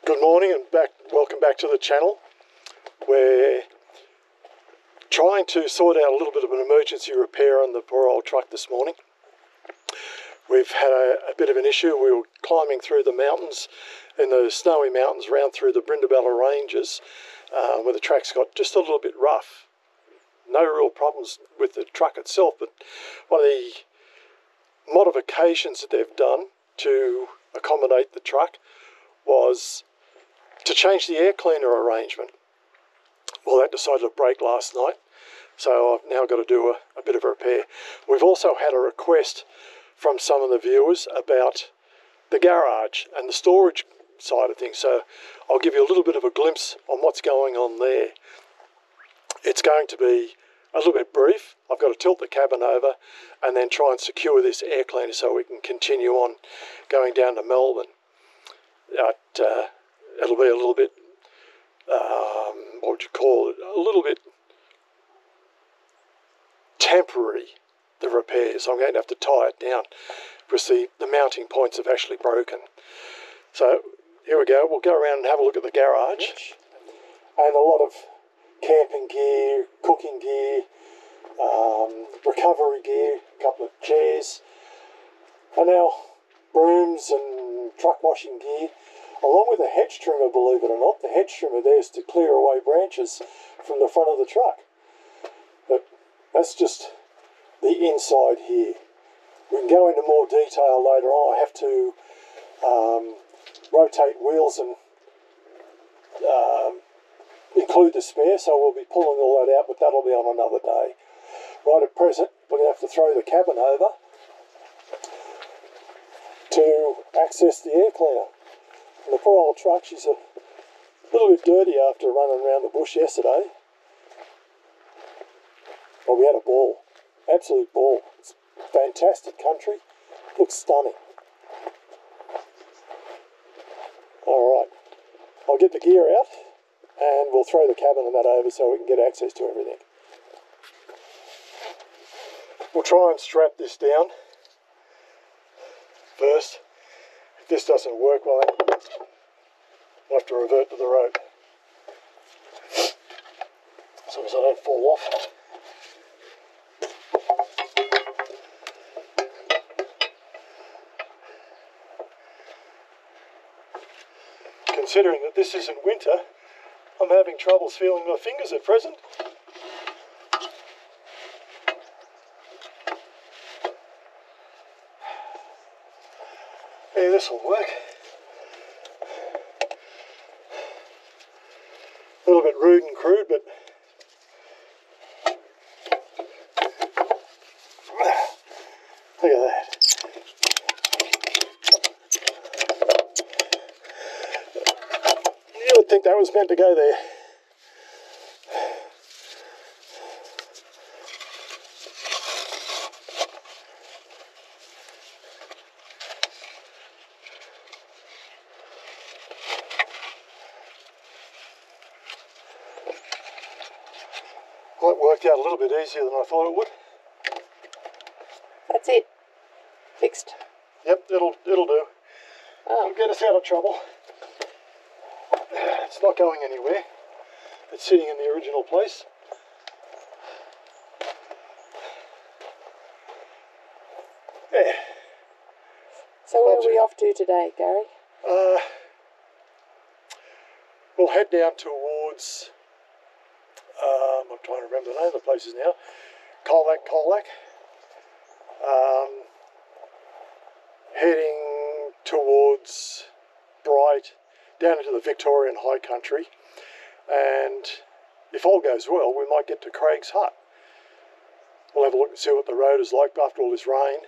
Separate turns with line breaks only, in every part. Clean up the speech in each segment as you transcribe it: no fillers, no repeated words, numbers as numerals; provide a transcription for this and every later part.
Good morning and welcome back to the channel. We're trying to sort out a little bit of an emergency repair on the poor old truck this morning. We've had a bit of an issue. We were climbing through the mountains, in the snowy mountains, round through the Brindabella Ranges, where the track's got just a little bit rough. No real problems with the truck itself, but one of the modifications that they've done to accommodate the truck was to change the air cleaner arrangement. Well, that decided to break last night, so I've now got to do a bit of a repair. We've also had a request from some of the viewers about the garage and the storage side of things, so I'll give you a little bit of a glimpse on what's going on there. It's going to be a little bit brief. I've got to tilt the cabin over and then try and secure this air cleaner so we can continue on going down to Melbourne. It'll be a little bit, what would you call it, a little bit temporary, the repairs. I'm going to have to tie it down because the mounting points have actually broken. So here we go. We'll go around and have a look at the garage. And a lot of camping gear, cooking gear, recovery gear, a couple of chairs, and now brooms and truck washing gear, along with a hedge trimmer, believe it or not. The hedge trimmer there is to clear away branches from the front of the truck. But that's just the inside here. We can go into more detail later on. I have to rotate wheels and include the spare, so we'll be pulling all that out, but that'll be on another day. Right at present, we're going to have to throw the cabin over to access the air cleaner. And the poor old truck, she's a little bit dirty after running around the bush yesterday. Well, we had a ball, absolute ball. It's fantastic country, looks stunning. Alright, I'll get the gear out and we'll throw the cabin and that over so we can get access to everything. We'll try and strap this down first. If this doesn't work, well, I'll have to revert to the road, as long as I don't fall off. Considering that this isn't winter, I'm having troubles feeling my fingers at present. Yeah, this will work. A little bit rude and crude, but look at that. You would think that was meant to go there. Well, it worked out a little bit easier than I thought it would.
That's it. Fixed.
Yep, it'll do. It'll get us out of trouble. It's not going anywhere. It's sitting in the original place. Yeah.
So where are we off to today, Gary?
We'll head down towards, I'm trying to remember the name of the places now, Colac. Heading towards Bright, down into the Victorian High Country, and if all goes well, we might get to Craig's Hut. We'll have a look and see what the road is like after all this rain.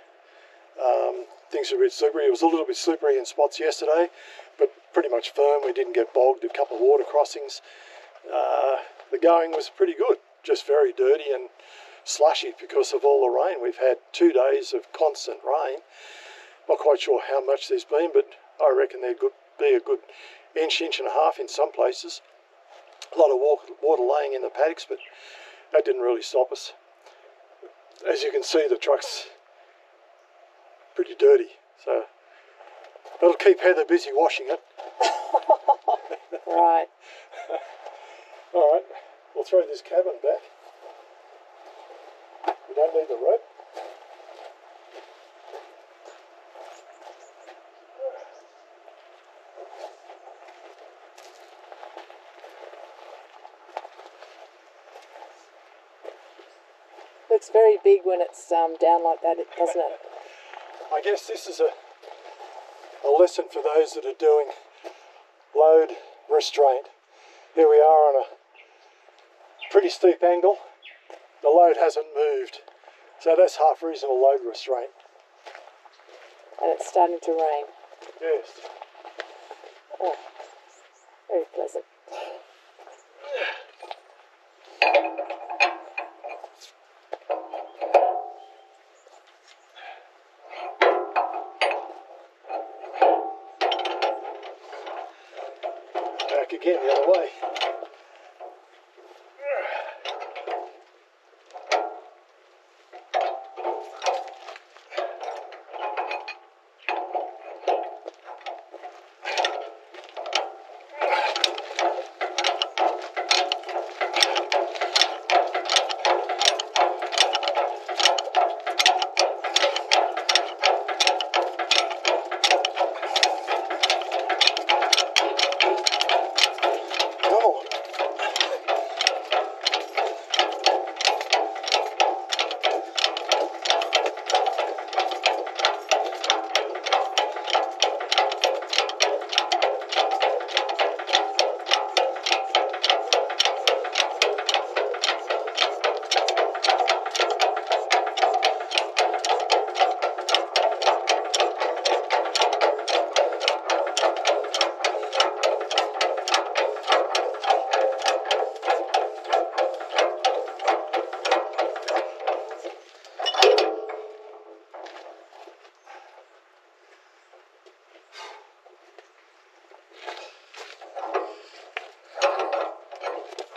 Things are a bit slippery. It was a little bit slippery in spots yesterday, but pretty much firm. We didn't get bogged. A couple of water crossings. The going was pretty good, just very dirty and slushy because of all the rain. We've had 2 days of constant rain. Not quite sure how much there's been, but I reckon there'd be a good inch and a half in some places. A lot of water laying in the paddocks, but that didn't really stop us. As you can see, the truck's pretty dirty, so that'll keep Heather busy washing it.
Right.
All right, we'll throw this cabin back. We don't need the rope.
Looks very big when it's down like that, doesn't it?
I guess this is a lesson for those that are doing load restraint. Here we are on a pretty steep angle. The load hasn't moved, so that's half reasonable load restraint.
And it's starting to rain.
Yes.
Oh, very pleasant.
Back again the other way.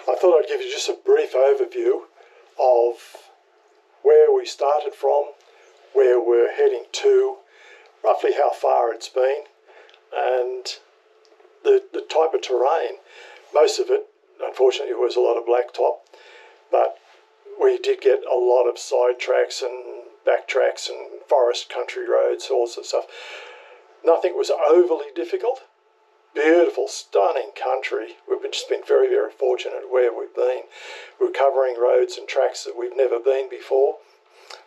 I thought I'd give you just a brief overview of where we started from, where we're heading to, roughly how far it's been, and the type of terrain. Most of it, unfortunately, was a lot of blacktop, but we did get a lot of side tracks and back tracks and forest country roads, all sorts of stuff. Nothing was overly difficult. Beautiful, stunning country. We've just been very, very fortunate where we've been. We're covering roads and tracks that we've never been before.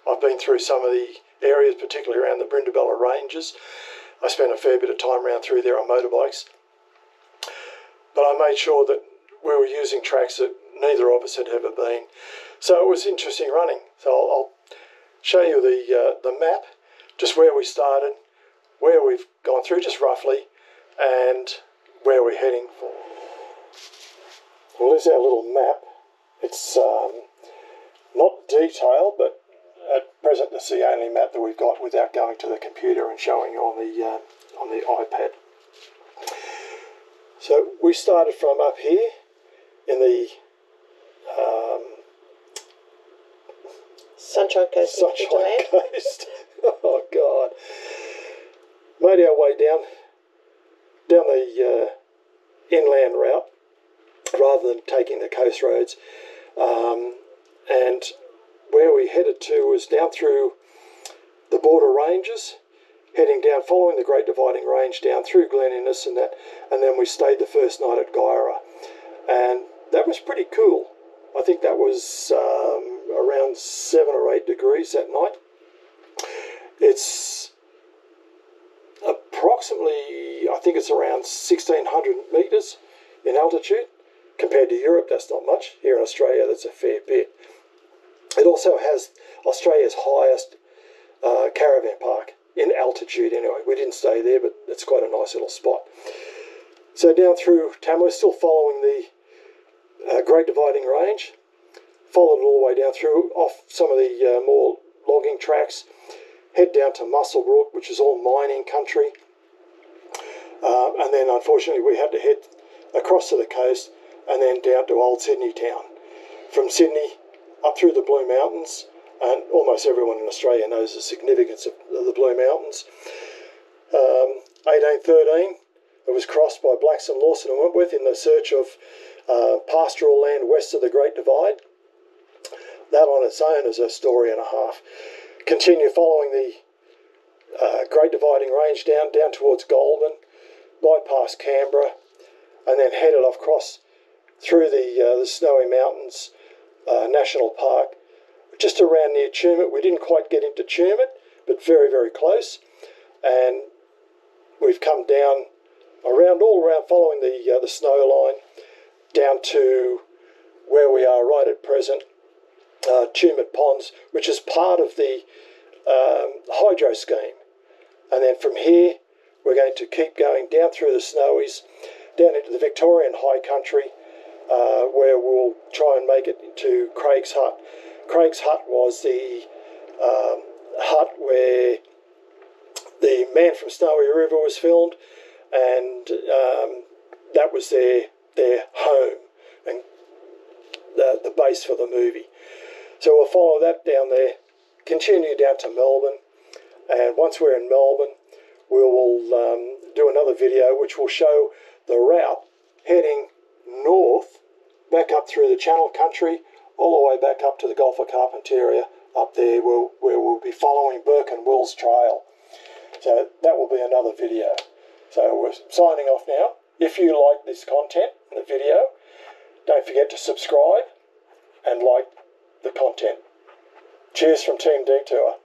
I've been through some of the areas, particularly around the Brindabella Ranges. I spent a fair bit of time around through there on motorbikes. But I made sure that we were using tracks that neither of us had ever been. So it was interesting running. So I'll show you the map, just where we started, where we've gone through, just roughly, and where we're heading for. Well, there's our little map. It's not detailed, but at present it's the only map that we've got without going to the computer and showing you on the iPad. So we started from up here in the
Sunshine Coast.
Sunshine Coast. Oh God! Made our way down the inland route rather than taking the coast roads, and where we headed to was down through the border ranges, heading down, following the Great Dividing Range down through Glen Innes and that, and then we stayed the first night at Garry, and that was pretty cool. I think that was around 7 or 8 degrees that night. It's approximately, I think it's around 1,600 metres in altitude. Compared to Europe, that's not much. Here in Australia, that's a fair bit. It also has Australia's highest caravan park, in altitude anyway. We didn't stay there, but it's quite a nice little spot. So down through Tamworth, still following the Great Dividing Range, followed it all the way down through, off some of the more logging tracks, head down to Muswellbrook, which is all mining country, and then unfortunately we had to head across to the coast and then down to Old Sydney town. From Sydney up through the Blue Mountains, and almost everyone in Australia knows the significance of the Blue Mountains. 1813, It was crossed by Blackson, Lawson and Wentworth in the search of pastoral land west of the Great Divide. That on its own is a story and a half. Continue following the Great Dividing Range down towards Goulburn, bypass Canberra, and then headed off across through the Snowy Mountains National Park, just around near Tumut. We didn't quite get into Tumut, but very, very close. And we've come down all around, following the snow line, down to where we are right at present, Tumut Ponds, which is part of the hydro scheme. And then from here, we're going to keep going down through the Snowies, down into the Victorian High Country, where we'll try and make it into Craig's Hut. Craig's Hut was the hut where the Man from Snowy River was filmed, and that was their home and the base for the movie. So we'll follow that down there, continue down to Melbourne, and once we're in Melbourne, we will do another video which will show the route heading north, back up through the Channel Country, all the way back up to the Gulf of Carpentaria, up there where we'll be following Burke and Wills Trail. So that will be another video. So we're signing off now. If you like this content in the video, don't forget to subscribe and like the content. Cheers from Team Detour.